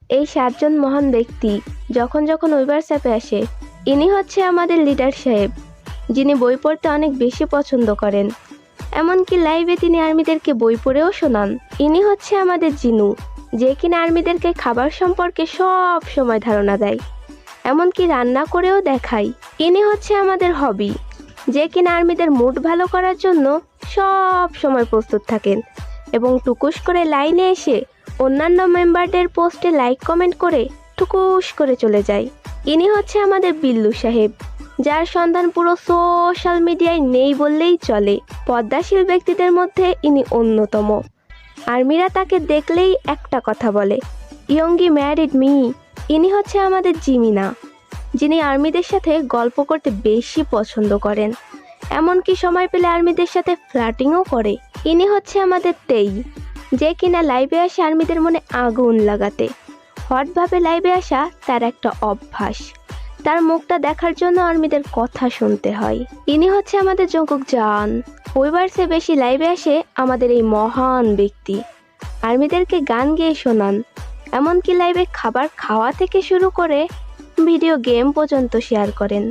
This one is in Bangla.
এই 7 জন মহান ব্যক্তি যখন যখন হোয়াটসঅ্যাপে আসে, ইনি হচ্ছে আমাদের লিডার সাহেব, যিনি বই পড়তে অনেক বেশি পছন্দ করেন। এমনকি লাইভে তিনি আর্মিদেরকে বই পড়েও শোনান। ইনি হচ্ছে আমাদের জিনু, যে কিনা আর্মিদেরকে খাবার সম্পর্কে সব সময় ধারণা দেয়, এমনকি রান্না করেও দেখায়। ইনি হচ্ছে আমাদের হবি, যে কিনা আর্মিদের মুড ভালো করার জন্য সব সময় প্রস্তুত থাকেন এবং টুকুস করে লাইনে এসে অন্যান্য মেম্বারদের পোস্টে লাইক কমেন্ট করে টুকুস করে চলে যায়। ইনি হচ্ছে আমাদের বিল্লু সাহেব, যার সন্ধান পুরো সোশ্যাল মিডিয়ায় নেই বললেই চলে। পদ্মাশীল ব্যক্তিদের মধ্যে ইনি অন্যতম। আর্মিরা তাকে দেখলেই একটা কথা বলে, ইয়ঙ্গি ম্যারিড মি। ইনি হচ্ছে আমাদের জিমিনা, যিনি আর্মিদের সাথে গল্প করতে বেশি পছন্দ করেন, এমনকি সময় পেলে আর্মিদের সাথে ফ্লার্টিংও করে। ইনি হচ্ছে আমাদের তেই, যে কিনা লাইভে আসে আর্মিদের মনে আগুন লাগাতে। হটভাবে লাইভে আসা তার একটা অভ্যাস, তার মুখটা দেখার জন্য আর্মিদের কথা শুনতে হয়। ইনি হচ্ছে আমাদের জঙ্কুক জান, ওইবারসে বেশি লাইভে আসে আমাদের এই মহান ব্যক্তি, আর্মিদেরকে গান গেয়ে শোনান, এমনকি লাইভে খাবার খাওয়া থেকে শুরু করে ভিডিও গেম পর্যন্ত শেয়ার করেন।